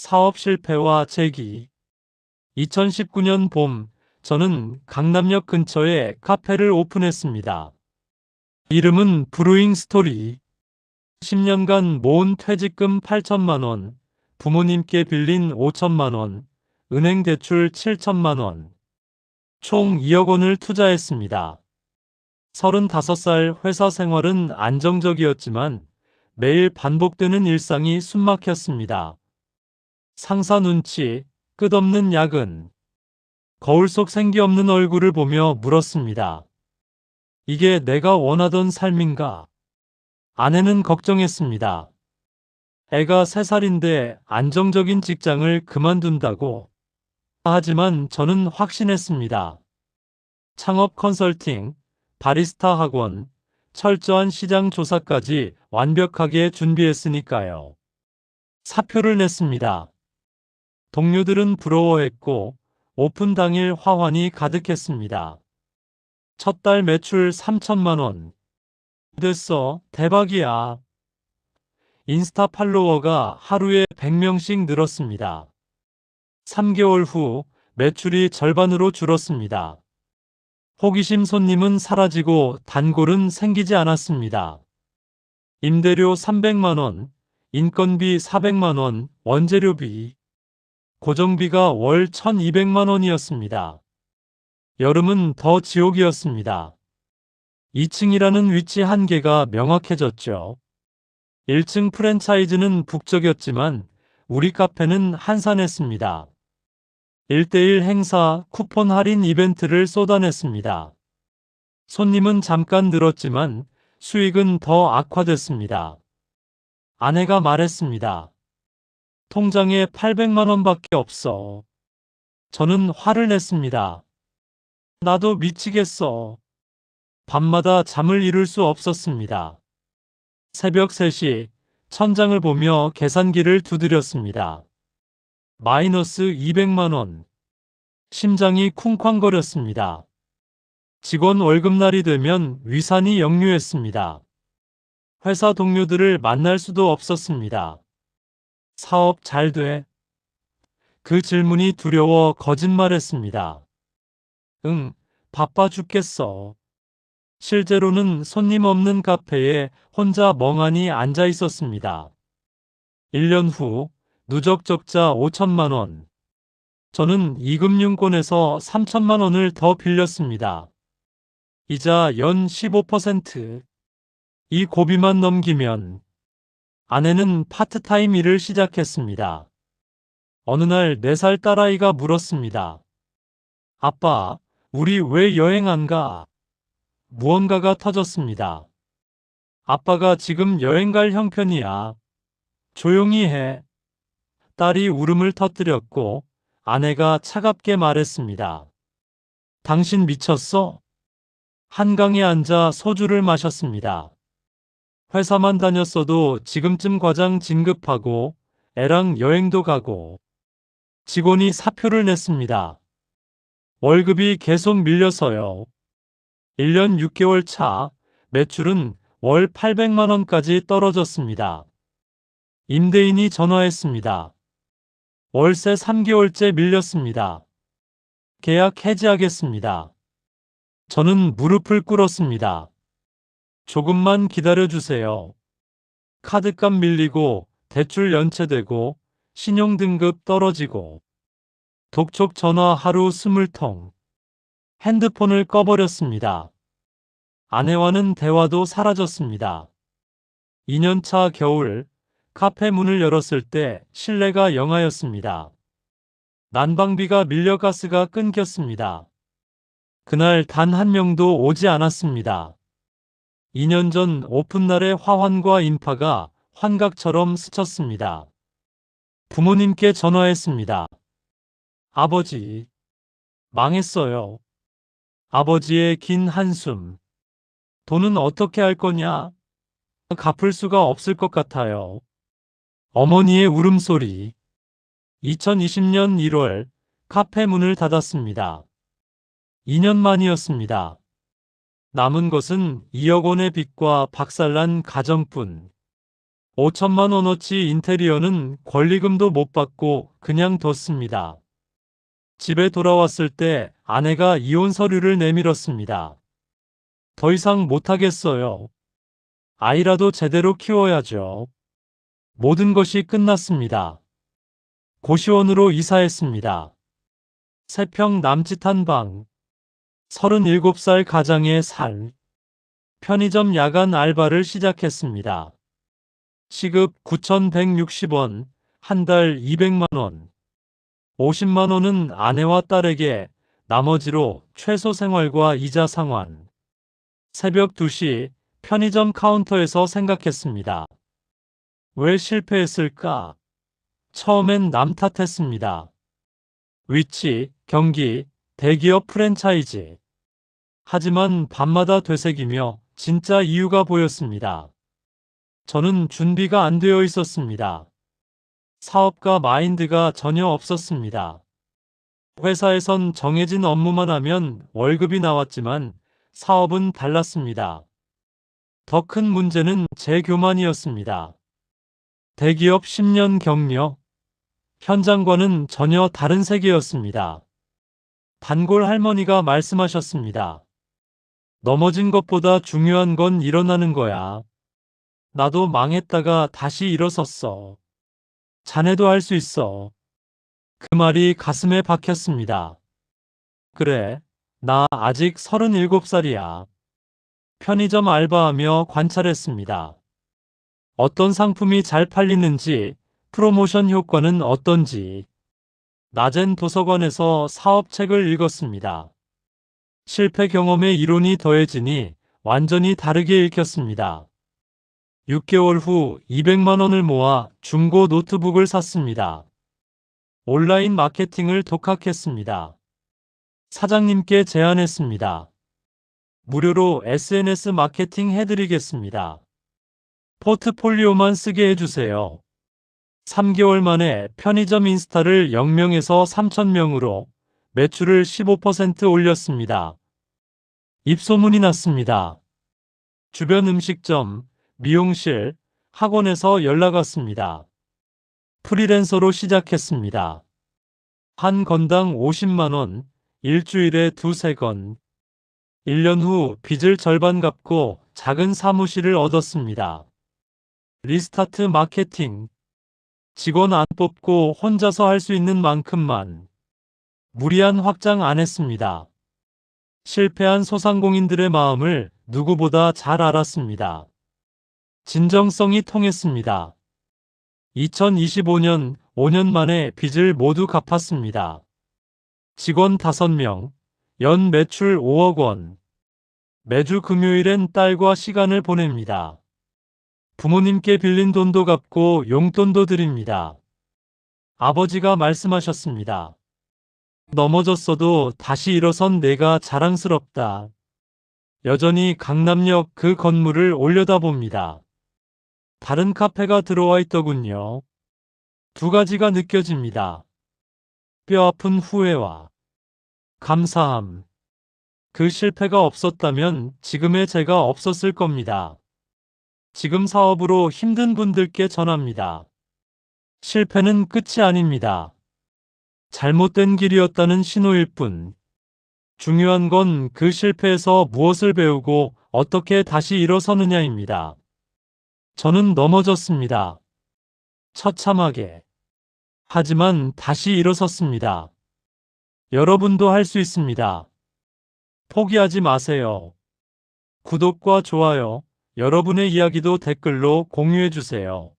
사업 실패와 재기. 2019년 봄, 저는 강남역 근처에 카페를 오픈했습니다. 이름은 브루잉 스토리. 10년간 모은 퇴직금 8천만 원, 부모님께 빌린 5천만 원, 은행 대출 7천만 원, 총 2억 원을 투자했습니다. 35살 회사 생활은 안정적이었지만 매일 반복되는 일상이 숨막혔습니다. 상사 눈치, 끝없는 야근, 거울 속 생기 없는 얼굴을 보며 물었습니다. 이게 내가 원하던 삶인가? 아내는 걱정했습니다. 애가 3살인데 안정적인 직장을 그만둔다고. 하지만 저는 확신했습니다. 창업 컨설팅, 바리스타 학원, 철저한 시장 조사까지 완벽하게 준비했으니까요. 사표를 냈습니다. 동료들은 부러워했고 오픈 당일 화환이 가득했습니다. 첫 달 매출 3천만 원. 됐어, 대박이야. 인스타 팔로워가 하루에 100명씩 늘었습니다. 3개월 후 매출이 절반으로 줄었습니다. 호기심 손님은 사라지고 단골은 생기지 않았습니다. 임대료 300만 원, 인건비 400만 원, 원재료비, 고정비가 월 1,200만 원이었습니다. 여름은 더 지옥이었습니다. 2층이라는 위치 한계가 명확해졌죠. 1층 프랜차이즈는 북적였지만 우리 카페는 한산했습니다. 1대1 행사, 쿠폰 할인 이벤트를 쏟아냈습니다. 손님은 잠깐 늘었지만 수익은 더 악화됐습니다. 아내가 말했습니다. 통장에 800만 원밖에 없어. 저는 화를 냈습니다. 나도 미치겠어. 밤마다 잠을 이룰 수 없었습니다. 새벽 3시 천장을 보며 계산기를 두드렸습니다. 마이너스 200만 원. 심장이 쿵쾅거렸습니다. 직원 월급날이 되면 위산이 역류했습니다. 회사 동료들을 만날 수도 없었습니다. 사업 잘 돼? 그 질문이 두려워 거짓말했습니다. 응, 바빠 죽겠어. 실제로는 손님 없는 카페에 혼자 멍하니 앉아 있었습니다. 1년 후 누적 적자 5천만 원. 저는 이금융권에서 3천만 원을 더 빌렸습니다. 이자 연 15%. 이 고비만 넘기면. 아내는 파트타임 일을 시작했습니다. 어느 날 4살 딸아이가 물었습니다. 아빠, 우리 왜 여행 안 가? 무언가가 터졌습니다. 아빠가 지금 여행 갈 형편이야. 조용히 해. 딸이 울음을 터뜨렸고 아내가 차갑게 말했습니다. 당신 미쳤어? 한강에 앉아 소주를 마셨습니다. 회사만 다녔어도 지금쯤 과장 진급하고 애랑 여행도 가고. 직원이 사표를 냈습니다. 월급이 계속 밀려서요. 1년 6개월 차 매출은 월 800만 원까지 떨어졌습니다. 임대인이 전화했습니다. 월세 3개월째 밀렸습니다. 계약 해지하겠습니다. 저는 무릎을 꿇었습니다. 조금만 기다려주세요. 카드값 밀리고 대출 연체되고 신용등급 떨어지고 독촉 전화 하루 20통. 핸드폰을 꺼버렸습니다. 아내와는 대화도 사라졌습니다. 2년차 겨울 카페 문을 열었을 때 실내가 영하였습니다. 난방비가 밀려 가스가 끊겼습니다. 그날 단 한 명도 오지 않았습니다. 2년 전 오픈날의 화환과 인파가 환각처럼 스쳤습니다. 부모님께 전화했습니다. 아버지, 망했어요. 아버지의 긴 한숨. 돈은 어떻게 할 거냐? 갚을 수가 없을 것 같아요. 어머니의 울음소리. 2020년 1월 카페 문을 닫았습니다. 2년 만이었습니다. 남은 것은 2억 원의 빚과 박살난 가정뿐. 5천만 원어치 인테리어는 권리금도 못 받고 그냥 뒀습니다. 집에 돌아왔을 때 아내가 이혼 서류를 내밀었습니다. 더 이상 못하겠어요. 아이라도 제대로 키워야죠. 모든 것이 끝났습니다. 고시원으로 이사했습니다. 3평 남짓한 방, 37살 가장의 살, 편의점 야간 알바를 시작했습니다. 시급 9,160원, 한 달 200만 원. 50만 원은 아내와 딸에게, 나머지로 최소 생활과 이자 상환. 새벽 2시 편의점 카운터에서 생각했습니다. 왜 실패했을까? 처음엔 남 탓했습니다. 위치, 경기, 대기업 프랜차이즈. 하지만 밤마다 되새기며 진짜 이유가 보였습니다. 저는 준비가 안 되어 있었습니다. 사업가 마인드가 전혀 없었습니다. 회사에선 정해진 업무만 하면 월급이 나왔지만 사업은 달랐습니다. 더 큰 문제는 제 교만이었습니다. 대기업 10년 경력, 현장과는 전혀 다른 세계였습니다. 단골 할머니가 말씀하셨습니다. 넘어진 것보다 중요한 건 일어나는 거야. 나도 망했다가 다시 일어섰어. 자네도 할 수 있어. 그 말이 가슴에 박혔습니다. 그래, 나 아직 37살이야. 편의점 알바하며 관찰했습니다. 어떤 상품이 잘 팔리는지, 프로모션 효과는 어떤지. 낮엔 도서관에서 사업책을 읽었습니다. 실패 경험의 이론이 더해지니 완전히 다르게 읽혔습니다. 6개월 후 200만 원을 모아 중고 노트북을 샀습니다. 온라인 마케팅을 독학했습니다. 사장님께 제안했습니다. 무료로 SNS 마케팅 해드리겠습니다. 포트폴리오만 쓰게 해주세요. 3개월 만에 편의점 인스타를 0명에서 3,000명으로 매출을 15% 올렸습니다. 입소문이 났습니다. 주변 음식점, 미용실, 학원에서 연락 왔습니다. 프리랜서로 시작했습니다. 한 건당 50만 원, 일주일에 2-3건. 1년 후 빚을 절반 갚고 작은 사무실을 얻었습니다. 리스타트 마케팅. 직원 안 뽑고 혼자서 할 수 있는 만큼만. 무리한 확장 안 했습니다. 실패한 소상공인들의 마음을 누구보다 잘 알았습니다. 진정성이 통했습니다. 2025년 5년 만에 빚을 모두 갚았습니다. 직원 5명, 연 매출 5억 원. 매주 금요일엔 딸과 시간을 보냅니다. 부모님께 빌린 돈도 갚고 용돈도 드립니다. 아버지가 말씀하셨습니다. 넘어졌어도 다시 일어선 내가 자랑스럽다. 여전히 강남역 그 건물을 올려다봅니다. 다른 카페가 들어와 있더군요. 2가지가 느껴집니다. 뼈아픈 후회와 감사함. 그 실패가 없었다면 지금의 제가 없었을 겁니다. 지금 사업으로 힘든 분들께 전합니다. 실패는 끝이 아닙니다. 잘못된 길이었다는 신호일 뿐. 중요한 건 그 실패에서 무엇을 배우고 어떻게 다시 일어서느냐입니다. 저는 넘어졌습니다. 처참하게. 하지만 다시 일어섰습니다. 여러분도 할 수 있습니다. 포기하지 마세요. 구독과 좋아요, 여러분의 이야기도 댓글로 공유해 주세요.